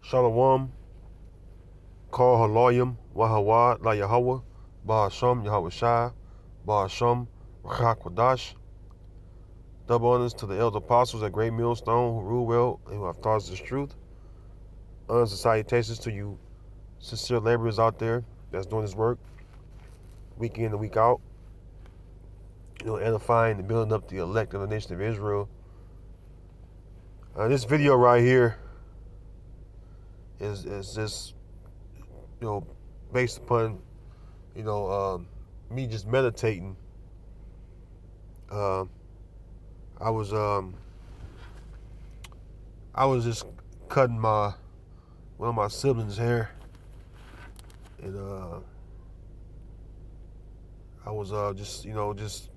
Shalom, Kal Halayim, Wahawad, La Yahweh, Bahasham, Yahweh Shai, Bahasham, Rachak Wadash. Double honors to the elder apostles at Great Millstone who rule well and who have taught us this truth. Honors and salutations to you sincere laborers out there that's doing this work week in and week out. Edifying and building up the elect of the nation of Israel. This video right here is just based upon me just meditating. I was just cutting one of my siblings' hair, and I was just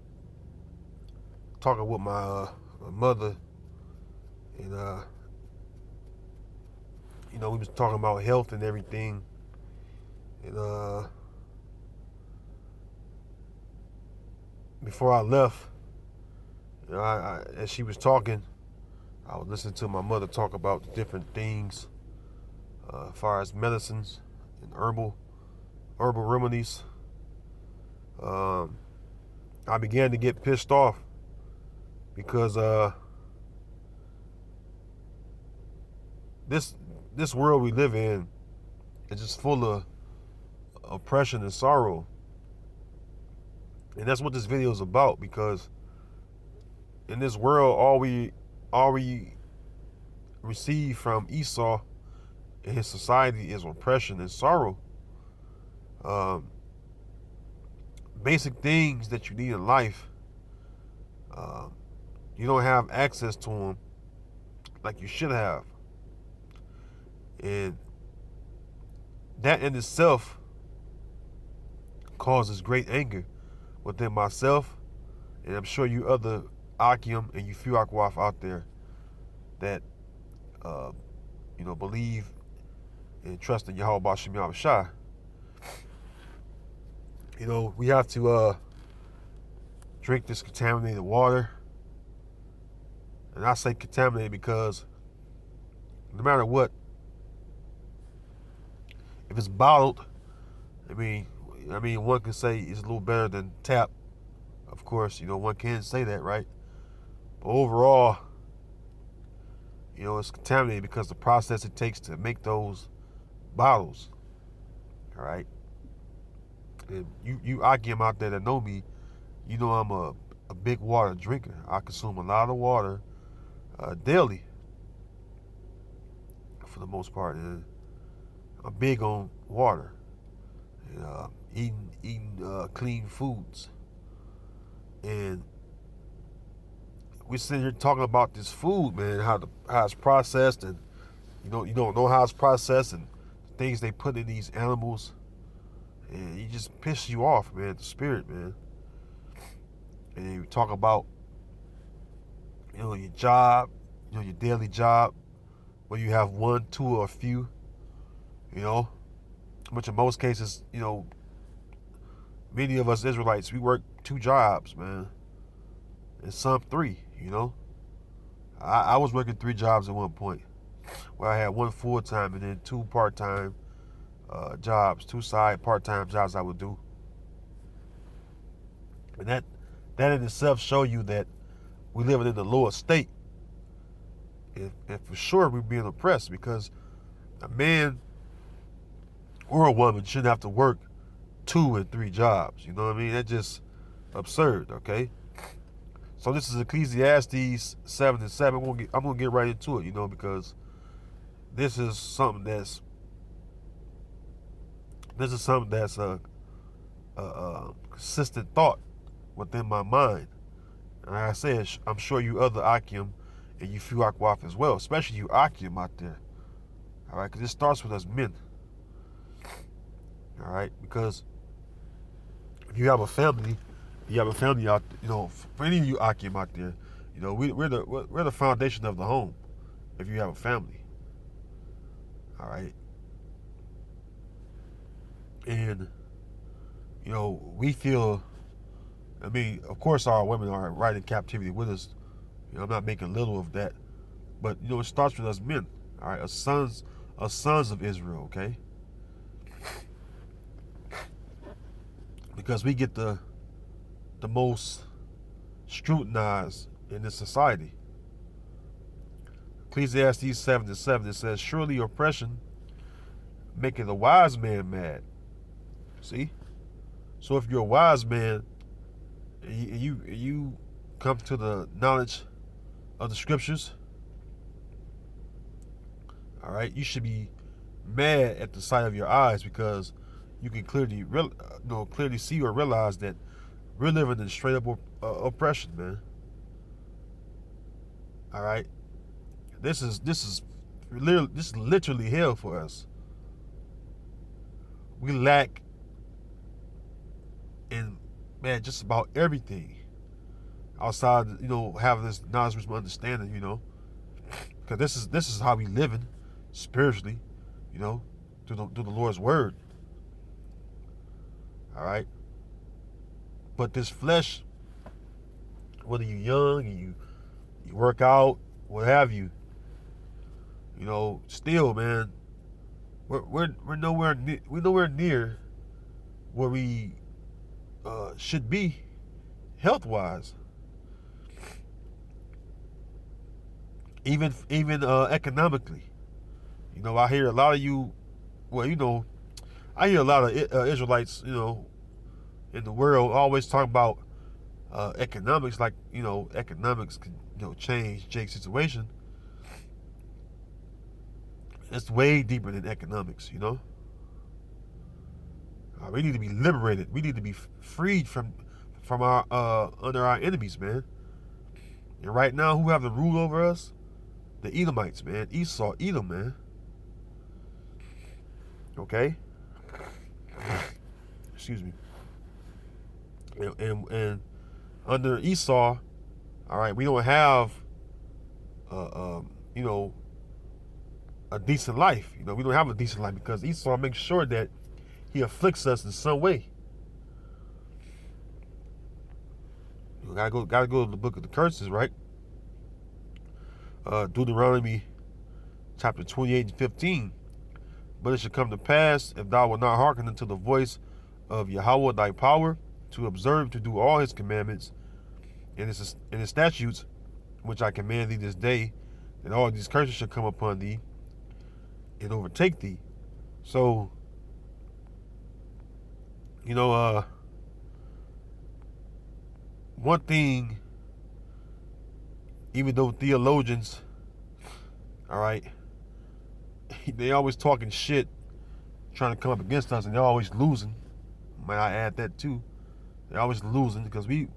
talking with my mother, and we was talking about health and everything, and before I left, as she was talking, I was listening to my mother talk about the different things, as far as medicines and herbal remedies. I began to get pissed off because this world we live in is just full of oppression and sorrow, and that's what this video is about. Because in this world, all we receive from Esau and his society is oppression and sorrow. Basic things that you need in life, you don't have access to them like you should have, and that in itself causes great anger within myself, and I'm sure you other Akim and you few Akwaf out there that believe and trust in Yahweh Bashim Yahweh Shai. We have to drink this contaminated water. And I say contaminated because no matter what, if it's bottled, I mean one can say it's a little better than tap. Of course, one can say that, right? But overall, it's contaminated because the process it takes to make those bottles. All right. And you Akim out there that know me, I'm a big water drinker. I consume a lot of water daily, for the most part, and I'm big on water and eating clean foods. And we're sitting here talking about this food, man, how it's processed, and you don't know how it's processed, and the things they put in these animals, and it just pisses you off, man, the spirit, man. And you talk about your job, your daily job, where you have one, two, or a few, which in most cases, many of us Israelites, we work 2 jobs, man, and some 3. I was working 3 jobs at one point, where I had 1 full-time and then 2 part-time jobs, 2 side part-time jobs I would do. And that in itself show you that we living in the lower state. And for sure we're being oppressed, because a man or a woman shouldn't have to work 2 and 3 jobs. You know what I mean? That's just absurd, okay? So this is Ecclesiastes 7:7. I'm gonna get right into it, because this is something that's a consistent thought within my mind. And like I said, I'm sure you other Akim and you few Akwaf as well, especially you Akim out there. All right, because it starts with us men. All right, because if you have a family out, for any of you Akim out there, we're the foundation of the home. If you have a family, all right, and we feel. I mean, of course, our women are right in captivity with us. I'm not making little of that, but it starts with us men. All right, a sons of Israel, okay? Because we get the most scrutinized in this society. Ecclesiastes 7:7, it says, surely oppression maketh a wise man mad. See? So if you're a wise man and you come to the knowledge of the scriptures, all right, you should be mad at the sight of your eyes, because you can clearly see or realize that we're living in straight up oppression, man. All right, this is literally hell for us. We lack in, man, just about everything outside, having this knowledge, wisdom, understanding, because this is how we living spiritually, through the Lord's word. All right, but this flesh, whether you're young and you work out, what have you, still, man, we're nowhere near where we should be health wise, even economically. I hear a lot of you. Well, I hear a lot of Israelites, in the world always talk about economics, like economics can change Jake's situation. It's way deeper than economics. We need to be liberated. We need to be freed from our under our enemies, man. And right now, who have the rule over us? The Edomites, man. Esau, Edom, man. Okay. Excuse me. And under Esau, all right, we don't have a decent life. We don't have a decent life because Esau makes sure that he afflicts us in some way. You gotta go to the book of the curses, right? Deuteronomy chapter 28 and 15. But it shall come to pass, if thou wilt not hearken unto the voice of Yahweh thy power, to observe to do all his commandments and his statutes, which I command thee this day, that all these curses shall come upon thee and overtake thee. So, one thing, even though theologians, all right, they always talking shit, trying to come up against us, and they're always losing. Might I add that too? They're always losing because we're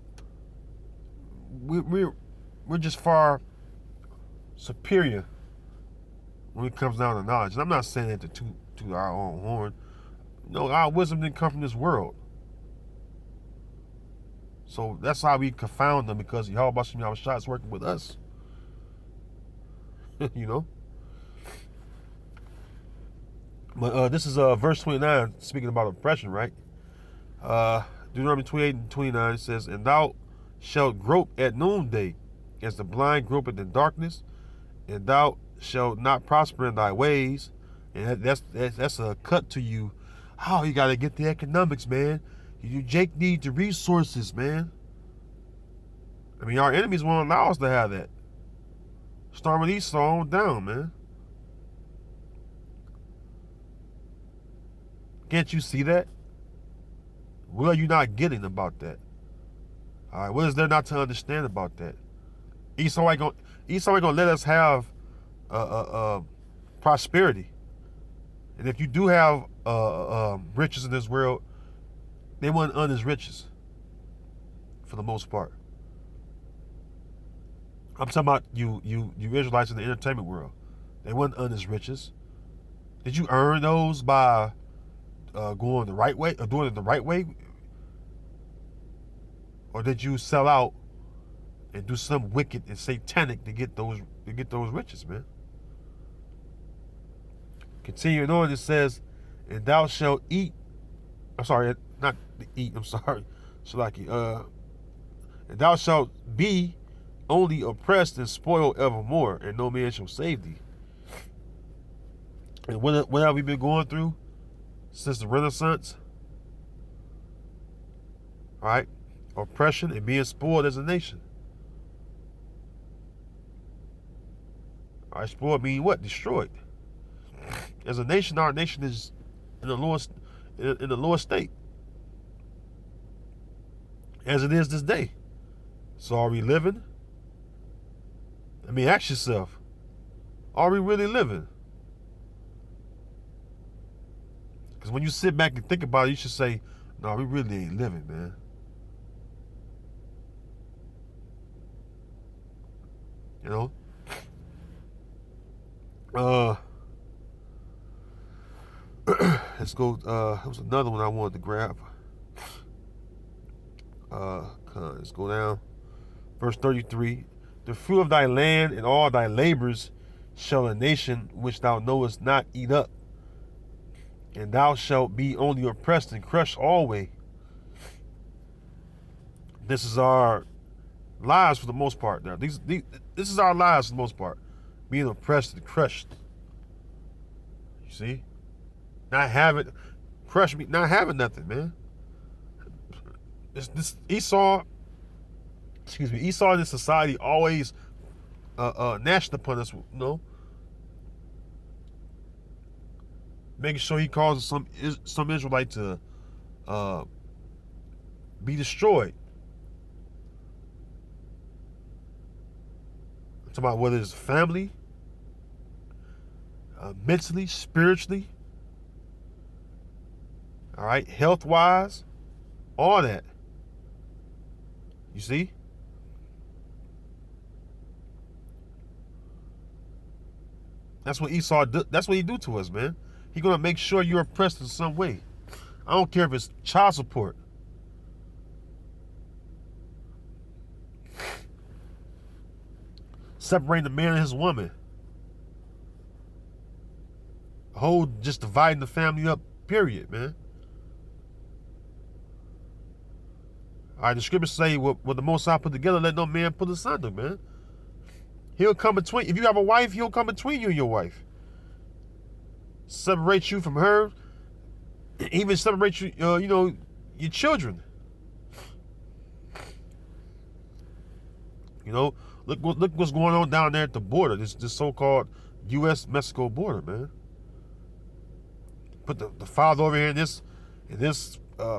just far superior when it comes down to knowledge. And I'm not saying that to toot our own horn. Our wisdom didn't come from this world. So that's how we confound them, because Yahweh Shah is working with us. But this is verse 29, speaking about oppression, right? Deuteronomy 28 and 29 says, and thou shalt grope at noonday, as the blind gropeth in darkness, and thou shalt not prosper in thy ways. And that's a cut to you. Oh, you got to get the economics, man. Jake need the resources, man. I mean, our enemies won't allow us to have that. Start with Esau on down, man. Can't you see that? What are you not getting about that? All right, what is there not to understand about that? Esau ain't gonna let us have prosperity. And if you do have riches in this world, they wouldn't earn his riches for the most part. I'm talking about you Israelites in the entertainment world. They wouldn't earn his riches. Did you earn those by going the right way or doing it the right way? Or did you sell out and do something wicked and satanic to get those riches, man? Continuing on, it says, and thou shalt eat. I'm sorry, not eat. I'm sorry, Shalaki. And thou shalt be only oppressed and spoiled evermore, and no man shall save thee. And what have we been going through since the Renaissance? Right? Oppression and being spoiled as a nation. All right, spoiled mean what? Destroyed. As a nation, our nation is in the lowest state as it is this day. So are we living? I mean, ask yourself, are we really living? Because when you sit back and think about it, you should say, no, we really ain't living, man. You know? Let's go. There was another one I wanted to grab. Let's go down. Verse 33. The fruit of thy land and all thy labors shall a nation which thou knowest not eat up, and thou shalt be only oppressed and crushed always. This is our lives for the most part. Now, this is our lives for the most part, being oppressed and crushed. You see, not having nothing, man. This Esau in this society always gnashed upon us, making sure he causes some Israelite to be destroyed. I'm talking about whether it's family, mentally, spiritually, all right, health-wise, all that. You see? That's what Esau do. That's what he do to us, man. He gonna make sure you're oppressed in some way. I don't care if it's child support. Separating the man and his woman. Just dividing the family up, period, man. All right, the scriptures say what the Most High put together, let no man put asunder, man. He'll come between. If you have a wife, he'll come between you and your wife. Separate you from her. Even separate you, your children. Look what's going on down there at the border. This so-called U.S.-Mexico border, man. Put the father over here in this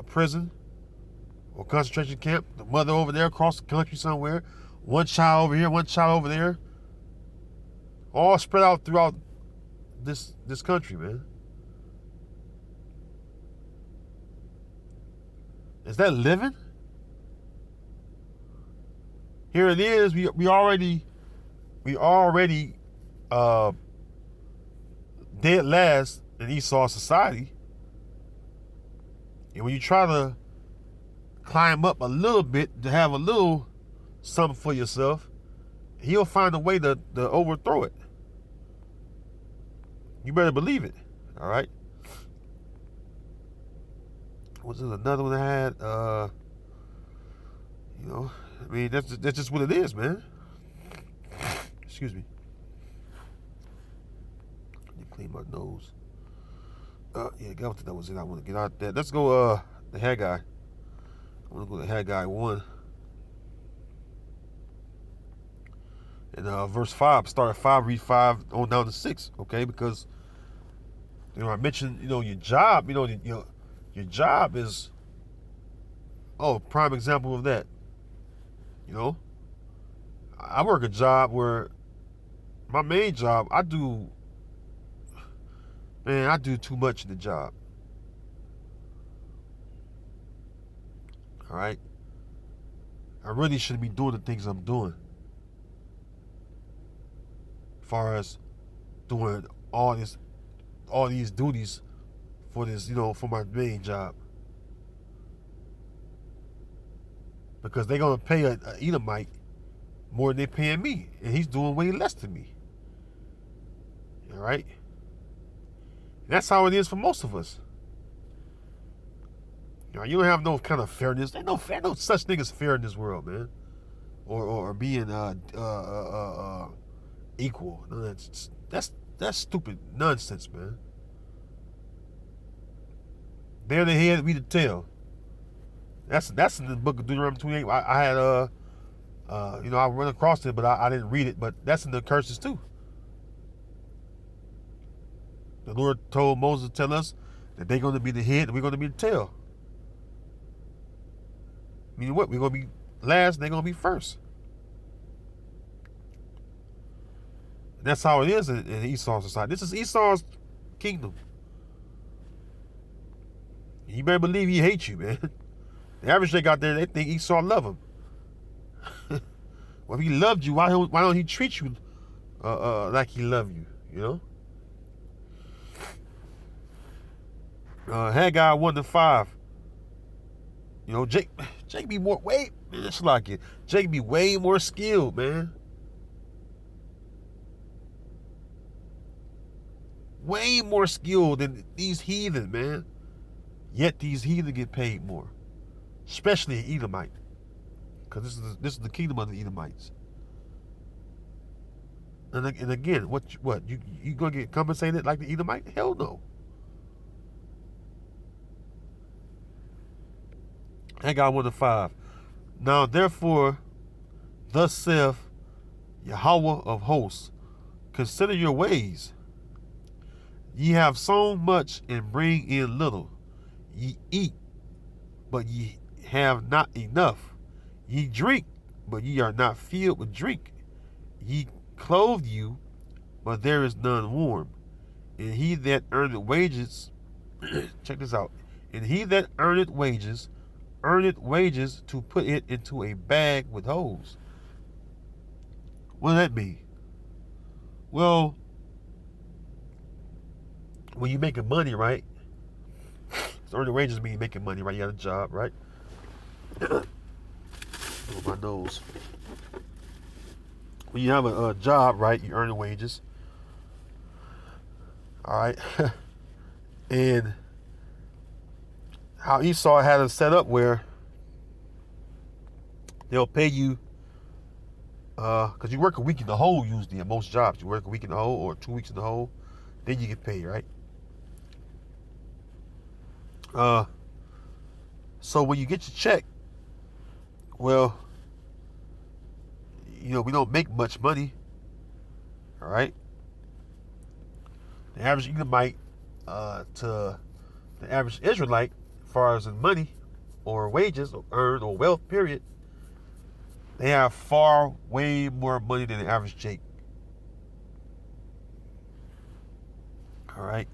prison or concentration camp. The mother over there across the country somewhere. One child over here, one child over there. All spread out throughout this country, man. Is that living? Here it is. We already dead last in Esau society. And when you try to climb up a little bit to have a little something for yourself, he'll find a way to overthrow it. You better believe it. All right. Was it another one I had? I mean, that's just what it is, man. Excuse me. Let me clean my nose. Yeah, that was it. I want to get out there. Let's go. The Haggai. I want to go to Haggai 1. And verse 5. Start at 5. Read 5 on down to 6. Okay, because I mentioned your job. Your job is prime example of that. I work a job where my main job, I do too much in the job. All right? I really shouldn't be doing the things I'm doing. As far as doing all these duties for this, for my main job. Because they're going to pay a Edomite more than they're paying me. And he's doing way less than me. All right? And that's how it is for most of us. You don't have no kind of fairness. There's no such thing as fair in this world, man. Or being equal. No, That's stupid nonsense, man. They're the head, we the tail. That's in the book of Deuteronomy 28. I had I run across it, but I didn't read it. But that's in the curses too. The Lord told Moses to tell us that they're going to be the head and we're going to be the tail. Meaning what? We're going to be last and they're going to be first. And that's how it is in Esau's society. This is Esau's kingdom. You better believe he hates you, man. The average Jake out there, they think Esau love him. Well, if he loved you, why don't he treat you like he loved you? You know. Haggai 1-5. You know, Jake be it's like it. Jake be way more skilled, man. Way more skilled than these heathen, man. Yet these heathen get paid more, especially in Edomite, because this is the kingdom of the Edomites. And again, what you gonna get compensated like the Edomite? Hell no. Haggai 1-5. Now therefore, thus saith Yahweh of hosts, consider your ways. Ye have sown much and bring in little. Ye eat, but ye have not enough. Ye drink, but ye are not filled with drink. Ye clothe you, but there is none warm. And he that earneth wages, check this out. And he that earneth wages to put it into a bag with holes. What does that mean? Well, when you're making money, right? So earning wages mean making money, right? You got a job, right? Oh, my nose. When you have a job, right, you earn wages. All right. And how Esau had it set up where they'll pay you, because you work a week in the hole usually at most jobs. You work a week in the hole or 2 weeks in the hole, then you get paid, right? So when you get your check, well, we don't make much money, all right? The average Edomite to the average Israelite, as far as in money or wages or earned or wealth, period, they have way more money than the average Jake. All right?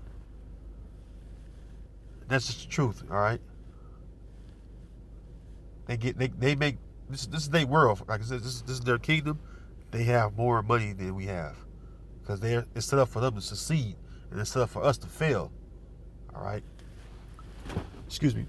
That's just the truth, all right? They make this is their world. Like I said, this is their kingdom. They have more money than we have, because it's set up for them to succeed and it's set up for us to fail. All right. Excuse me.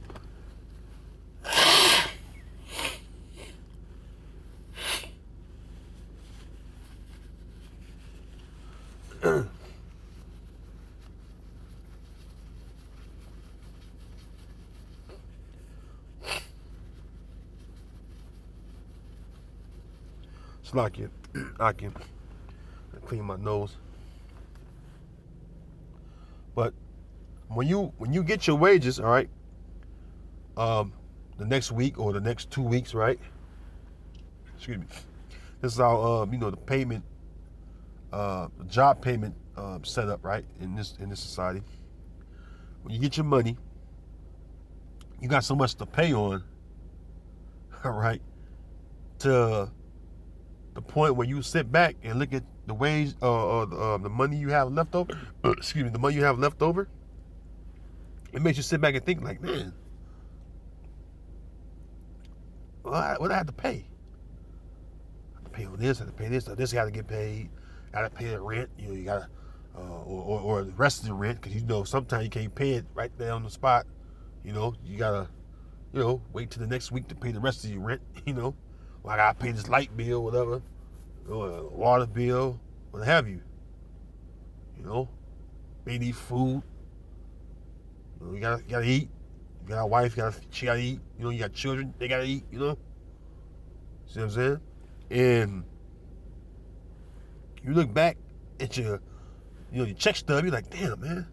It's like it. I can clean my nose. But when you get your wages, all right, the next week or the next 2 weeks, right? Excuse me. This is how the payment, job payment set up, right, in this society. When you get your money, you got so much to pay on, all right, to the point where you sit back and look at the wage, the money you have left over. Excuse me, the money you have left over. It makes you sit back and think, like, man, what do I have to pay? I have to pay on this. I have to pay this. This got to get paid. I got to pay the rent. You got to, or the rest of the rent, because sometimes you can't pay it right there on the spot. You got to, wait till the next week to pay the rest of your rent. Well, I got to pay this light bill, whatever, or water bill, what have you. They need food. You gotta eat. You got a wife, she gotta eat. You got children, they gotta eat. See what I'm saying? And you look back at your your check stub, you're like, damn, man,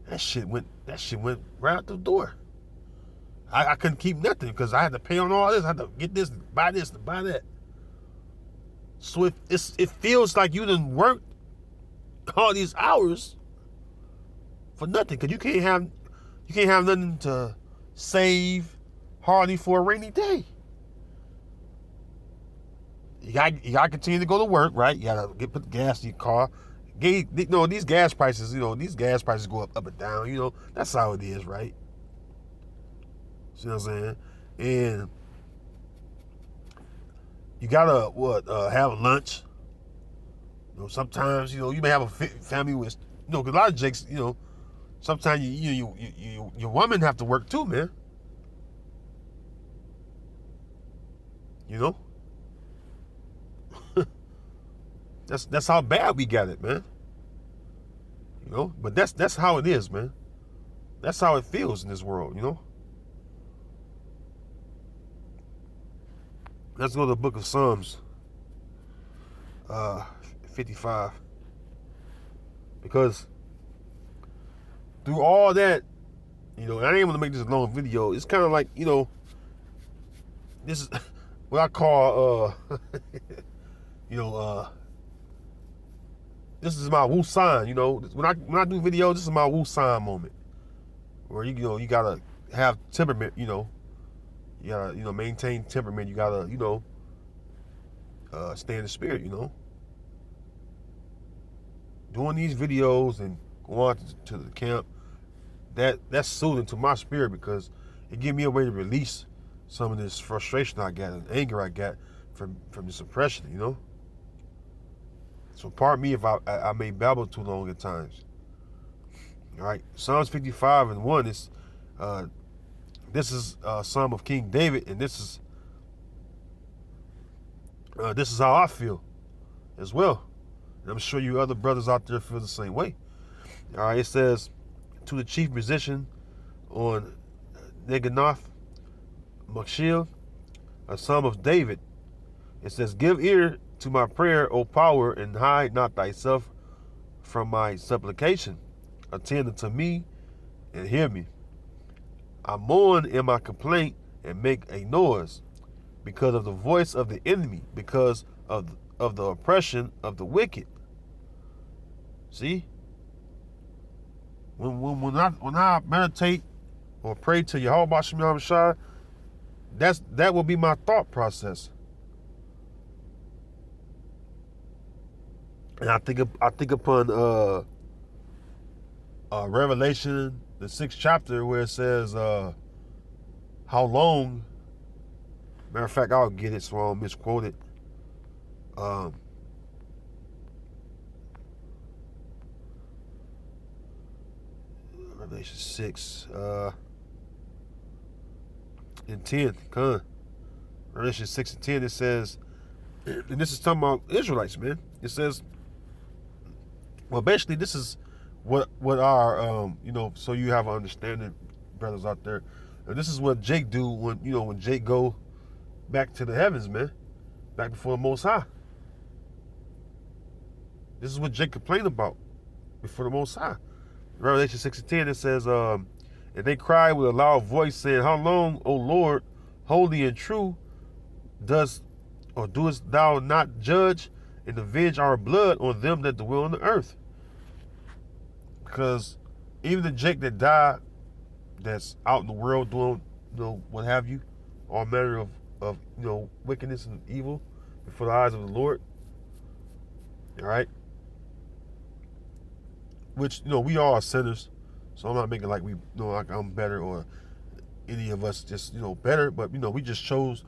that shit went right out the door. I couldn't keep nothing because I had to pay on all this. I had to get this, and buy that. So it feels like you done worked all these hours for nothing, because you can't have nothing to save hardly for a rainy day. You gotta continue to go to work, right? You gotta put gas in your car. These gas prices, go up and down. That's how it is, right? See what I'm saying? And you gotta have lunch. Sometimes you may have a family with because a lot of jakes, sometimes your woman have to work too, man. That's how bad we got it, man. But that's how it is, man. That's how it feels in this world, Let's go to the book of Psalms, 55. Because through all that, I ain't able to make this a long video. It's kind of like, this is what I call, this is my Wu San. When I do videos, this is my Wu San moment, where you gotta have temperament. You gotta maintain temperament. You gotta stay in the spirit. Doing these videos and going to the camp, that's soothing to my spirit, because it gives me a way to release some of this frustration I got and anger I got from this oppression. So pardon me if I may babble too long at times. All right, Psalms 55:1 is this is a Psalm of King David, and this is how I feel as well. And I'm sure you other brothers out there feel the same way. All right, it says, to the chief musician on Neganoth Makshil, a Psalm of David. It says, give ear to my prayer, O power, and hide not thyself from my supplication. Attend unto me and hear me. I mourn in my complaint and make a noise because of the voice of the enemy, because of the oppression of the wicked. See? When I meditate or pray to Yahweh Shem Shai, that will be my thought process. And I think upon Revelation, the 6th chapter, where it says, how long, matter of fact, I'll get it so I don't misquote it. Revelation 6 and 10. Revelation 6 and 10, it says, and this is talking about Israelites, man. It says, well, basically, this is what our so you have an understanding, brothers out there. And this is what Jake do when Jake go back to the heavens, man, back before the Most High. This is what Jake complained about before the Most High. Revelation 6 and 10, it says, and they cried with a loud voice, saying, how long, O Lord, holy and true, doest thou not judge and avenge our blood on them that dwell on the earth? Because even the Jake that died, that's out in the world doing, what have you, all manner of wickedness and evil before the eyes of the Lord. All right? Which, we all are sinners. So I'm not making like like I'm better or any of us just, better. But, we just chose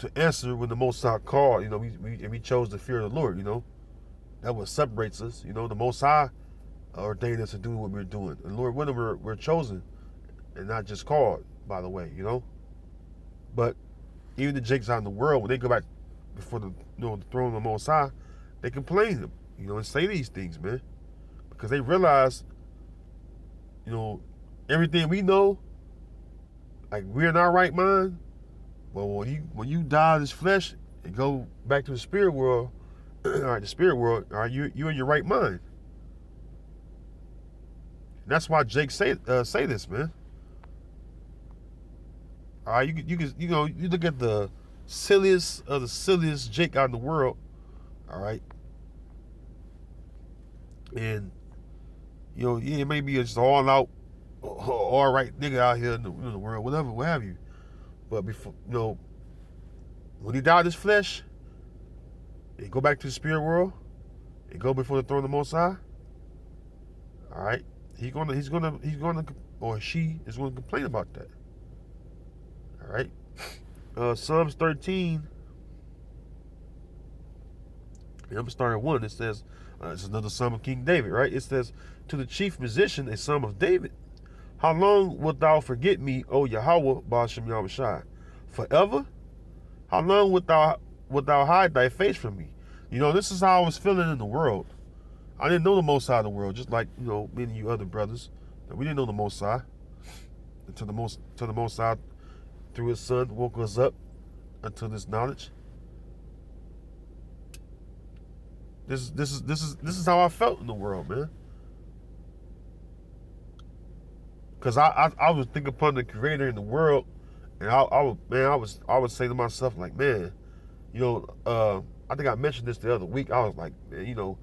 to answer when the Most High called. We chose the fear of the Lord, That what separates us. The Most High ordained us to do what we're doing. And Lord willing, we're chosen and not just called, by the way, But even the Jakes out in the world, when they go back before the throne of the Most High, they complain, and say these things, man. Because they realize, everything we know, like we're in our right mind. But when you die of this flesh and go back to the spirit world, all right, the spirit world, all right, you're in your right mind. That's why Jake say this, man. All right, you look at the silliest of the silliest Jake out in the world. All right, and yeah, it may be just all out, all right nigga out here in the world, whatever, what have you. But before, when he died this flesh, and he go back to the spirit world, and go before the throne of the Most High. All right, he's gonna, or she is gonna complain about that. All right, Psalms 13. I'm gonna start at 1. It says, it's another Psalm of King David, right? It says, to the chief musician, a Psalm of David. How long wilt thou forget me, O Yahweh, Ba'ashem Yahushai? Forever? How long wilt thou hide thy face from me? This is how I was feeling in the world. I didn't know the Most High of the world, just like, many of you other brothers. We didn't know the Most High. Until the Most High, through his Son, woke us up unto this knowledge. This is how I felt in the world, man. Cause I was thinking upon the Creator in the world, and I would say to myself like, man, I think I mentioned this the other week. I was like, man,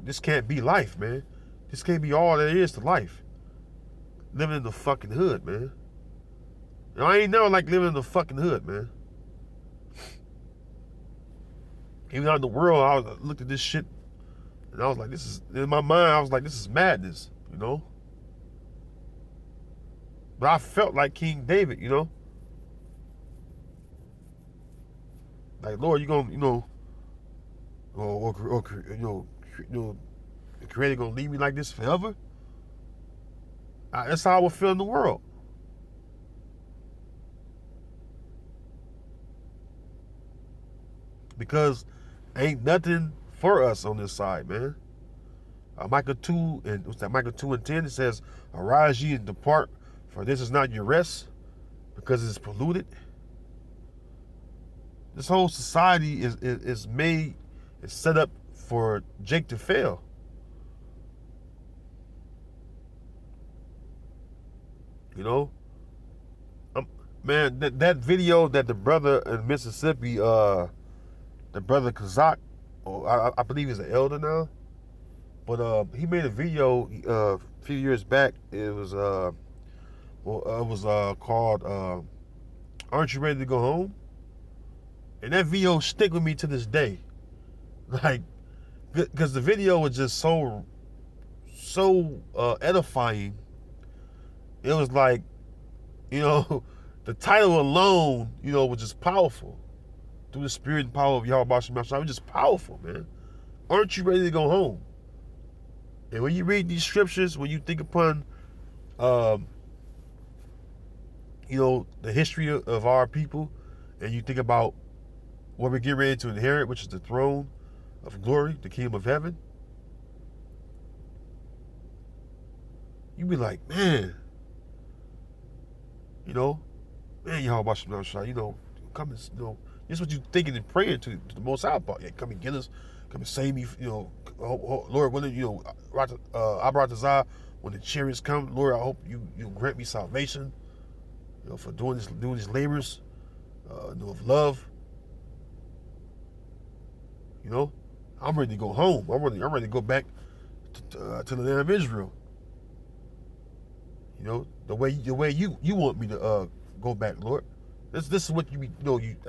this can't be life, man. This can't be all there is to life. Living in the fucking hood, man. I ain't never like living in the fucking hood, man. Even out in the world, I looked at this shit, and I was like, in my mind, I was like, this is madness, But I felt like King David, Like, Lord, you gonna, or the Creator gonna leave me like this forever? That's how I would feel in the world. Because ain't nothing for us on this side, man. Micah 2 and what's that? Micah 2:10. It says, "Arise ye and depart, for this is not your rest, because it is polluted." This whole society is set up for Jake to fail. Man, that video that the brother in Mississippi, the brother Kazak, I believe he's an elder now, but he made a video a few years back. It was called "Aren't You Ready to Go Home?" And that video stick with me to this day, like, because the video was just so edifying. It was like, the title alone, was just powerful. Through the spirit and power of Yahweh Ba'ashem Yahushua, it was just powerful, man. Aren't you ready to go home? And when you read these scriptures, when you think upon, the history of our people, and you think about what we're getting ready to inherit, which is the throne of glory, the kingdom of heaven, you be like, man, Yahweh Ba'ashem Yahushua, come and, this is what you thinking and praying to the Most High about. Yeah, come and get us, come and save me, Lord, when Abratazah, when the chariots come, Lord, I hope you grant me salvation, for doing these labors, of love. I'm ready to go home. I'm ready to go back to the land of Israel. The way you want me to go back, Lord. This is what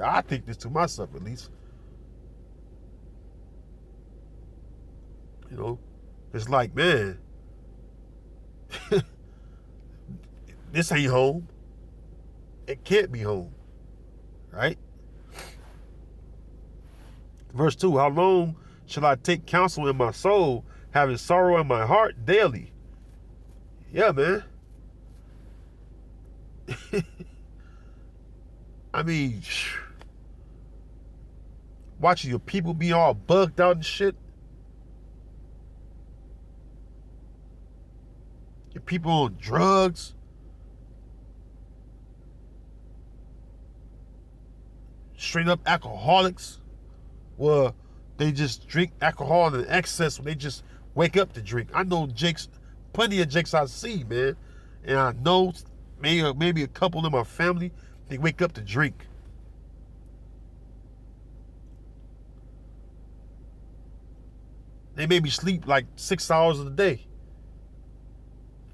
I think this to myself, at least. It's like, man, this ain't home. It can't be home, right? Verse 2, how long shall I take counsel in my soul, having sorrow in my heart daily? Yeah, man. I mean, watching your people be all bugged out and shit. Your people on drugs. Straight up alcoholics. Well, they just drink alcohol in excess when they just wake up to drink. I know Jake's plenty of jakes I see, man. And I know maybe a couple in my family, they wake up to drink. They maybe sleep like 6 hours a day.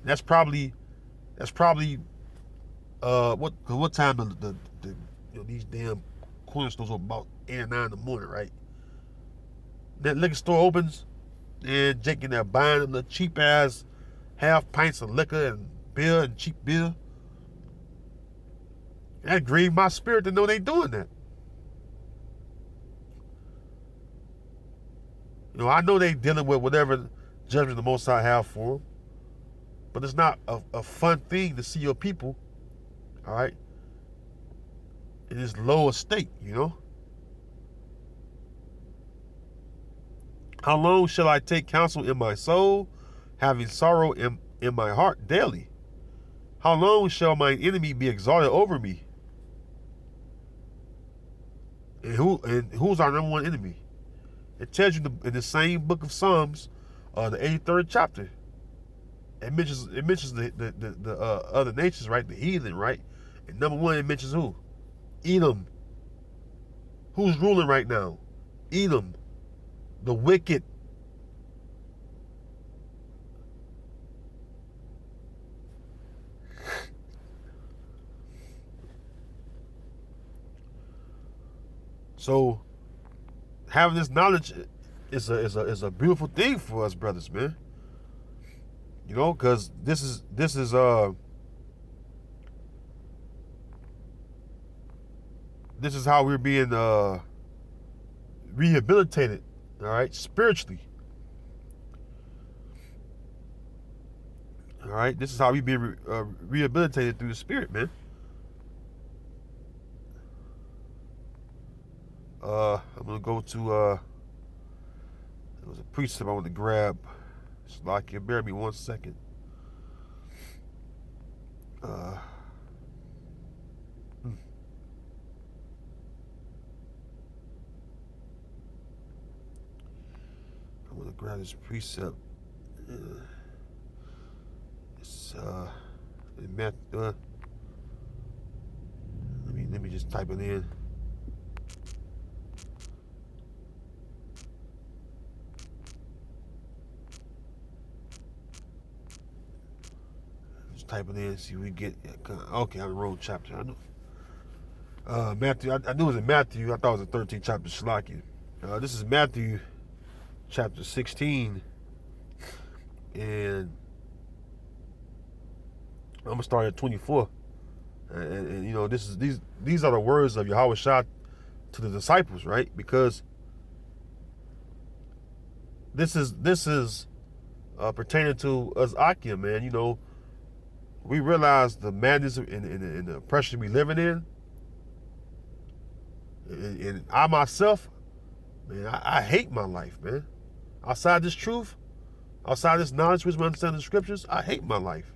That's probably what time the these damn corner stores are about 8 or 9 in the morning, right? That liquor store opens, and Jake in there buying them the cheap ass half pints of liquor and beer and cheap beer. That grieved my spirit to know they doing that. I know they dealing with whatever judgment the Most High have for them, but it's not a fun thing to see your people, all right, in this lower state, How long shall I take counsel in my soul, having sorrow in my heart daily? How long shall mine enemy be exalted over me? And who's our number one enemy? It tells you in the same book of Psalms, the 83rd chapter. It mentions the other nations, right? The heathen, right? And number one, it mentions who? Edom. Who's ruling right now? Edom. The wicked. So having this knowledge is a beautiful thing for us, brothers, man. Because this is how we're being rehabilitated, all right, spiritually. All right, this is how we're being rehabilitated through the Spirit, man. I'm gonna go to there was a precept I want to grab. Slakia, bear me 1 second. I'm gonna grab this precept. It's in Matthew. Let me just type it in. Type it in, see if we get. Okay, I'm in the wrong chapter. I know. Matthew. I knew it was in Matthew. I thought it was the 13th chapter. Shalaki. This is Matthew, chapter 16, and I'm gonna start at 24. And these are the words of Yahweh Shah to the disciples, right? Because this is pertaining to us Akim, man. We realize the madness and the oppression we living in. And I myself, man, I hate my life, man. Outside this truth, outside this knowledge, which we understand the scriptures, I hate my life.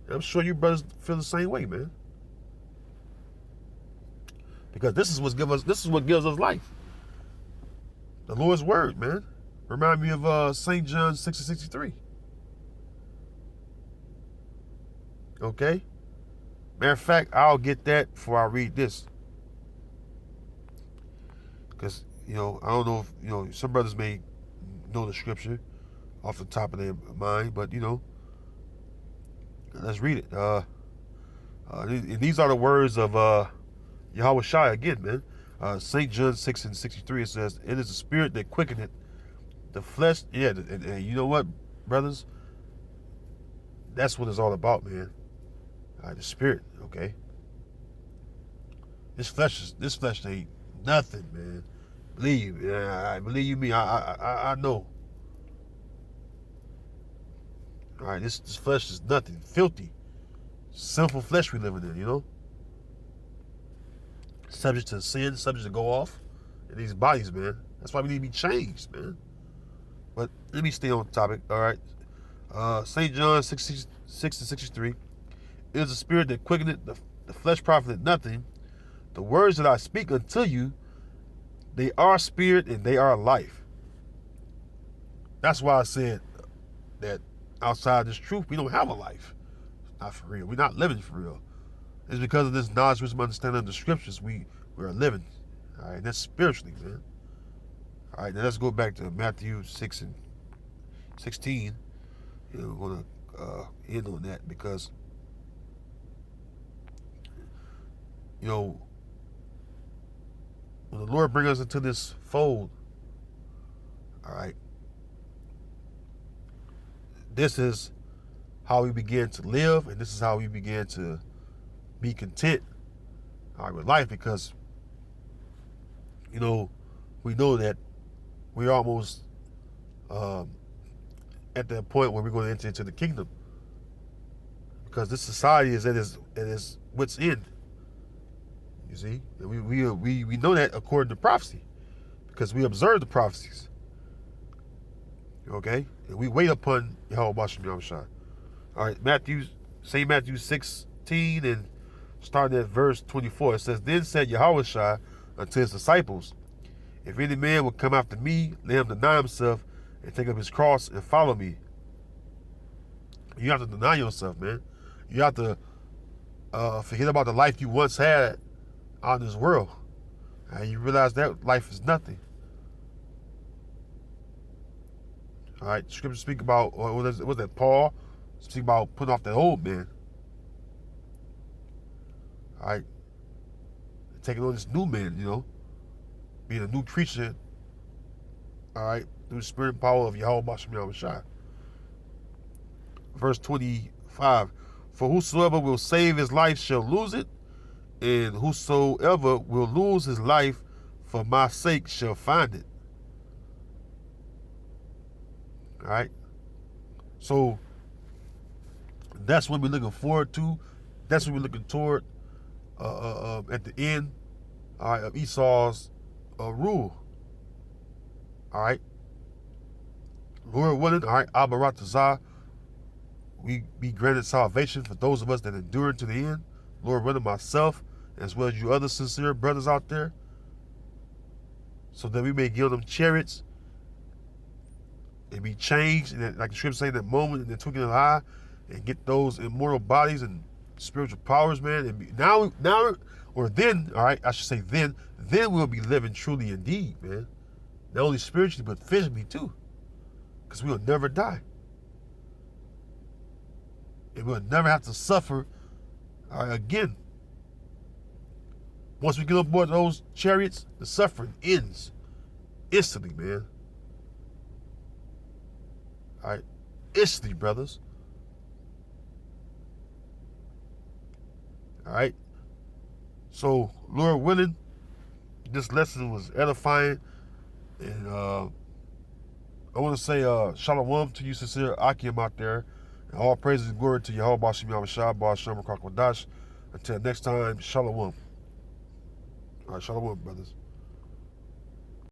And I'm sure you brothers feel the same way, man. Because this is what gives us life. The Lord's word, man. Remind me of St. John 6:63. Okay? Matter of fact, I'll get that before I read this. Because, I don't know if, some brothers may know the scripture off the top of their mind, but, let's read it. These are the words of Yahweh Shai again, man. St. John 6:63, it says, "It is the spirit that quickeneth, the flesh." Yeah, and you know what, brothers? That's what it's all about, man. The spirit, okay? This flesh ain't nothing, man. Believe me, I know. All right, this flesh is nothing. Filthy, sinful flesh we living in, Subject to sin, subject to go off in these bodies, man. That's why we need to be changed, man. But let me stay on topic, all right? St. John 6:63. "It is the spirit that quickeneth, the flesh profiteth nothing. The words that I speak unto you, they are spirit and they are life." That's why I said that outside this truth, we don't have a life. It's not for real. We're not living for real. It's because of this knowledge, wisdom, understanding of the scriptures we are living. All right, and that's spiritually, man. All right, now let's go back to Matthew 6 and 16. We're going to end on that because, when the Lord brings us into this fold, all right, this is how we begin to live, and this is how we begin to be content, all right, with life, because, we know that we're almost at that point where we're going to enter into the kingdom, because this society is at its wit's end. You see, and we know that according to prophecy, because we observe the prophecies. Okay, and we wait upon Yahweh Bashem Yahushua. All right, St. Matthew 16 and starting at verse 24, it says, "Then said Yahushua unto his disciples, if any man will come after me, let him deny himself and take up his cross and follow me." You have to deny yourself, man. You have to forget about the life you once had out in this world, and you realize that life is nothing. All right, scripture speak about, or was that Paul speak about putting off that old man. All right, taking on this new man, being a new creature. All right, through the spirit and power of Yahweh Bashem Yahushua. Verse 25, "For whosoever will save his life shall lose it, and whosoever will lose his life for my sake shall find it." All right, so that's what we're looking forward to. That's what we're looking toward at the end, all right, of Esau's rule. All right, Lord willing, all right, Abaratazah, we be granted salvation for those of us that endure to the end. Lord willing, myself, as well as you other sincere brothers out there, so that we may give them chariots and be changed, and like the scripture say, that moment in the twinkling of an eye, and get those immortal bodies and spiritual powers, man. And then, all right, I should say then we'll be living truly indeed, man. Not only spiritually, but physically too, because we'll never die. And we'll never have to suffer again. Once we get on board those chariots, the suffering ends instantly, man. All right, instantly, brothers. All right. So, Lord willing, this lesson was edifying, and I want to say shalom to you, sincere Akim out there, and all praises and glory to Yahweh Bashem Yahushua, Ba'ashem Rakak Wadash. Until next time, shalom. All right, shalom, brothers.